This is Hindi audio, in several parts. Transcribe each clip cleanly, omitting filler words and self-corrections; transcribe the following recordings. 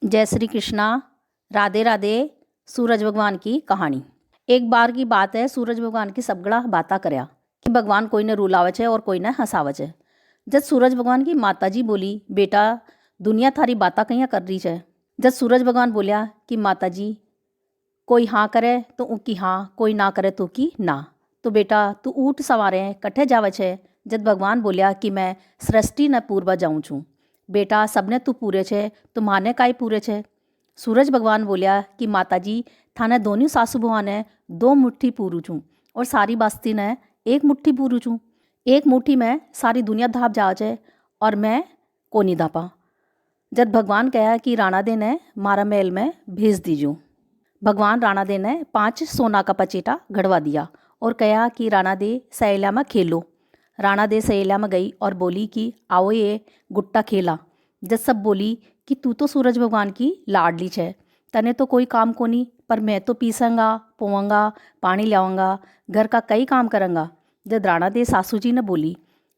जय श्री कृष्णा। राधे राधे। सूरज भगवान की कहानी। एक बार की बात है, सूरज भगवान की सबगड़ा बाता करया कि भगवान कोई ने रुलावे है और कोई ने हंसावे है। जब सूरज भगवान की माता जी बोली, बेटा दुनिया थारी बाता कहीं कर रही है। जब सूरज भगवान बोलिया कि माता जी कोई हाँ करे तो उनकी हाँ, कोई ना करे तो की ना, तो बेटा तू ऊँट सवारे कट्ठे जावे छे। जब भगवान बोलिया कि मैं सृष्टि न पूर्वा जाऊँ छूँ, बेटा सबने तू पूरे छे तो माने काई पूरे छे। सूरज भगवान बोलिया कि माता जी थाने दोनों सासू बुआ ने 2 मुट्ठी पूरू छूँ और सारी बस्ती ने 1 मुट्ठी पूरू छूँ। 1 मुट्ठी में सारी दुनिया धाप जावे और मैं कोनी धापा। जब भगवान कहा कि राणा दे ने मारा महल में भेज दीजो। भगवान राणा दे ने 5 सोना का पचेटा गढ़वा दिया और कहा कि राणा दे सहेला में खेलो। राणा दे सहेला में गई और बोली कि आओ ये गुट्टा खेला। जब सब बोली कि तू तो सूरज भगवान की लाडली छे, तने तो कोई काम को नहीं, पर मैं तो पीसंगा, पोवंगा, पानी लाऊंगा, घर का कई काम करूँगा। जब राणा दे सासू जी ने बोली,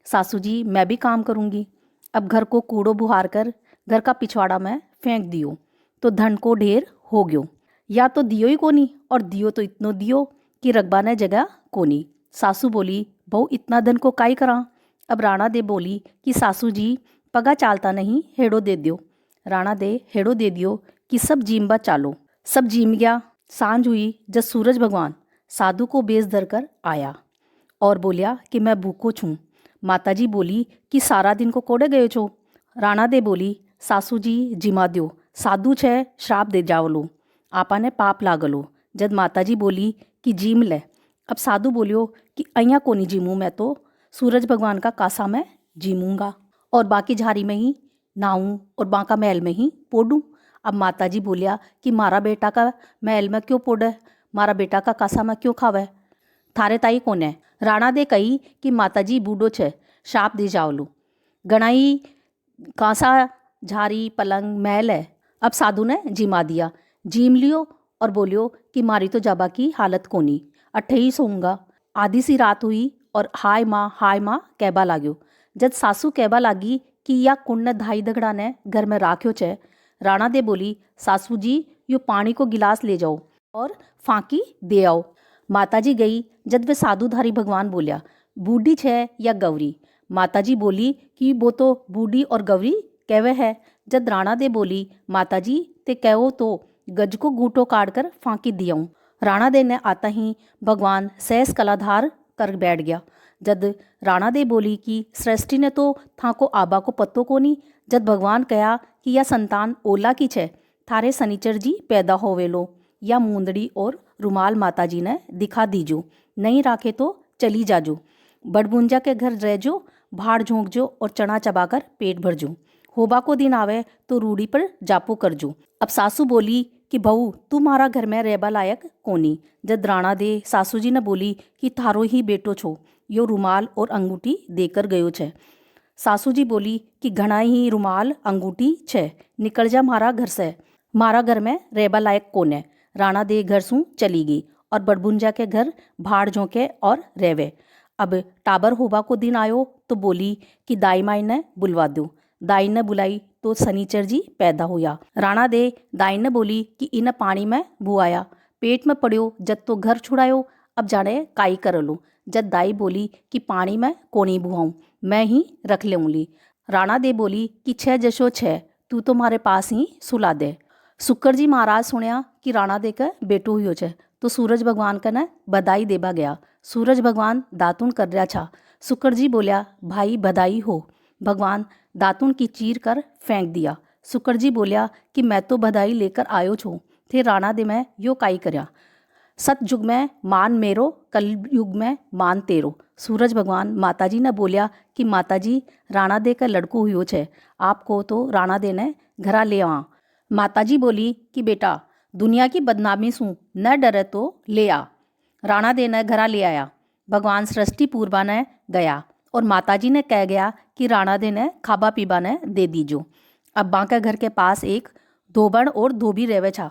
सासू जी मैं भी काम करूँगी, अब घर को कूड़ो बुहार कर घर का पिछवाड़ा में फेंक दियो तो धन को ढेर हो गयो। या तो दियो ही कोनी, और दियो तो इतनो दियो कि रगबा ने जगह कोनी। सासू बोली, बहू इतना धन को काई करा। अब राणा दे बोली कि सासू जी पगा चालता नहीं, हेड़ो दे दियो। राणा दे हेड़ो दे दियो कि सब जीमबा चालो। सब जीम गया। सांझ हुई जब सूरज भगवान साधु को बेस धर कर आया और बोलिया कि मैं भूखो छूँ। माता जी बोली कि सारा दिन को कोड़े गए छो। राणा दे बोली, सासू जी जिमा द्यो, साधु छे श्राप दे जावलो, आपा ने पाप लागलो। जब माता जी बोली कि जीम ले। अब साधु बोलियो कि अइया कोनी जीमू, मैं तो सूरज भगवान का कासा में जीमूंगा और बाकी झारी में ही नहाऊं और बांका महल में ही पोडूं। अब माता जी बोलिया कि मारा बेटा का महल में क्यों पोडे, मारा बेटा का कासा में क्यों खावे, थारे ताई कोने। राणा दे कही कि माता जी बूढ़ो छे, शाप दे जावलो, गणाई कांसा झारी पलंग महल है। अब साधु ने जिमा दिया, जीम लियो और बोलियो कि मारी तो जाबा की हालत कोनी, अट्ठे ही सोऊंगा। आधी सी रात हुई और हाय माँ कहबा लाग्यो। जब सासू कहबा लागी कि या कुंड धाई दगड़ा ने घर में राख्यो छे। राणा दे बोली, सासू जी यो पानी को गिलास ले जाओ और फांकी दे आओ। माता जी गई। जब वे साधुधारी भगवान बोलिया, बूढ़ी छे या गौरी। माता जी बोली कि वो तो बूढ़ी और गौरी कहवे है। जब राणा दे बोली, माता जी ते कहो तो गज को घूंटो काट कर फांकी दियाऊं। राणा दे ने आता ही भगवान सहस कलाधार कर बैठ गया। जब राणा दे बोली कि सृष्टि ने तो था को आबा को पत्तो को नहीं। जब भगवान कहा कि यह संतान ओला की छे, थारे सनीचर जी पैदा होवेलो, या मूंदड़ी और रुमाल माता जी ने दिखा दीजो, नहीं राखे तो चली जाजो, बड़बुंजा के घर रहजो, भाड़ झोंक जो और चना चबाकर पेट भर जो, होबा को दिन आवे तो रूढ़ी पर जापो कर जो। अब सासू बोली कि बहू तुम्हारा घर में रहबा लायक कोनी। जब राणा दे सासू जी ने बोली कि थारो ही बेटो छो, यो रुमाल और अंगूठी देकर गयो छे। सासू जी बोली कि घना ही रुमाल अंगूठी छे, निकल जा मारा घर से, मारा घर में रहबा लायक कोने। राणा दे घर सू चली गई और बड़बुंजा के घर भाड़ झोंके और रेवे। अब टाबर होबा को दिन आयो तो बोली कि दाई माई ने बुलवा दो। दाई ने बुलाई तो सनीचर जी पैदा होया। राणा दे दाई ने बोली कि इन पानी में बुआया, पेट में पड़ियो, जब तो घर छुड़ायो, अब जाने काई कर लो। जब दाई बोली कि पानी में कोनी बुआऊं, मैं ही रख लेऊंगी। राणा दे बोली कि छह जशो छह, तू तो मारे पास ही सुला दे। शुक्र जी महाराज सुनिया कि राणा दे के बेटो हुयो छे तो सूरज भगवान का ने बधाई देबा गया। सूरज भगवान दातुन कर रहा छा। शुक्र जी बोलिया, भाई बधाई हो। भगवान दातुन की चीर कर फेंक दिया। शुक्र जी बोलिया कि मैं तो बधाई लेकर आयो छूँ, थे राणा दे मैं यो काई करया। सतयुग में मान मेरो, कल युग में मान तेरो। सूरज भगवान माता जी ने बोलिया कि माता जी राणा दे का लड़को हुयो छे, आपको तो राणा दे ने घरा ले आ। माता जी बोली कि बेटा दुनिया की बदनामी सू न डरे तो ले आ। राणा दे ने घरा ले आया। भगवान सृष्टि पूर्वा ने गया और माता जी ने कह गया कि राणा दे ने खाबा पीबा ने दे दीजो। अब बांका घर के पास एक धोबन और धोबी रेवे छा।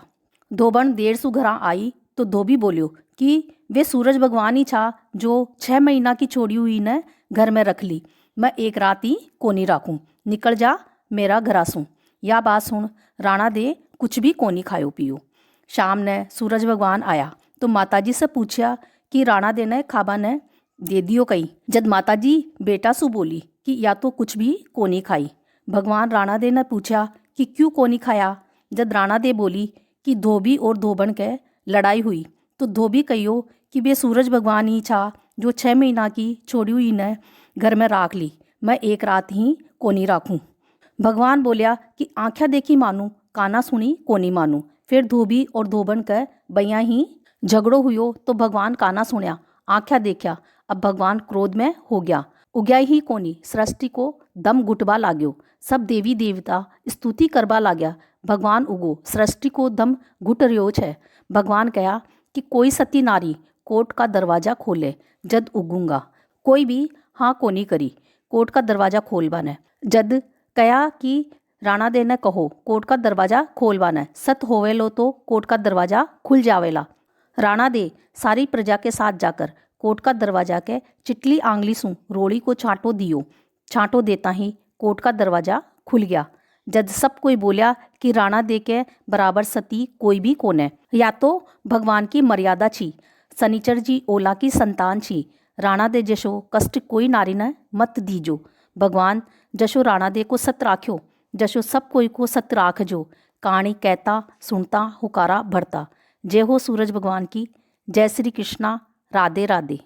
धोबन देर सु घरा आई तो धोबी बोलियो कि वे सूरज भगवान ही छा जो 6 महीना की छोड़ी हुई ने घर में रख ली, मैं एक रात ही कोनी राखूं, निकल जा मेरा घरा सू। या बात सुन राणा दे कुछ भी कोनी खायो पियो। शाम ने सूरज भगवान आया तो माताजी से पूछा कि राणा दे ने खाबा ने दे दियो कई। जद माताजी बेटा सु बोली कि या तो कुछ भी कोनी खाई। भगवान राणा दे ने पूछा कि क्यों कोनी खाया। जद राणा दे बोली कि धोबी और धोबन के लड़ाई हुई तो धोबी कहियो कि बे सूरज भगवान ही छा जो 6 महीना की छोड़ी हुई ने घर में राख ली, मैं एक रात ही कोनी राखूं। भगवान बोलिया कि आँखें देखी मानू, काना सुनी कोनी मानू। फिर धोबी और धोबन के बैया ही झगड़ो हुयो तो भगवान काना सुनया, आँखें देखा। अब भगवान क्रोध में हो गया, उग्या ही कोनी। सृष्टि को दम घुटबा लाग्यो, सब देवी देवता स्तुति करबा लाग्या। भगवान उगो, सृष्टि को दम घुट रह्यो छे। भगवान कहा कि कोई सती नारी कोर्ट का दरवाजा खोले, जद उगूंगा। कोई भी हाँ कोनी करी कोर्ट का दरवाजा खोलवाने। जद कहा कि राणा दे ने कहो कोर्ट का दरवाजा खोलवाना, सत होवेलो तो कोर्ट का दरवाजा खुल जावेला। राणा दे सारी प्रजा के साथ जाकर कोर्ट का दरवाजा के चिटली आंगली सु रोड़ी को छांटो दियो। छांटो देता ही कोर्ट का दरवाजा खुल गया। जद सब कोई बोलिया कि राणा दे के बराबर सती कोई भी कोने, या तो भगवान की मर्यादा छी, शनिचर जी ओला की संतान छी। राणा दे जशो कष्ट कोई नारी ने मत दीजो। भगवान जशो राणा दे को सत राख्यो, जशो सब कोई को सत राखजो। कहानी कहता सुनता हुकारा भरता। जय हो सूरज भगवान की। जय श्री कृष्णा। राधे राधे।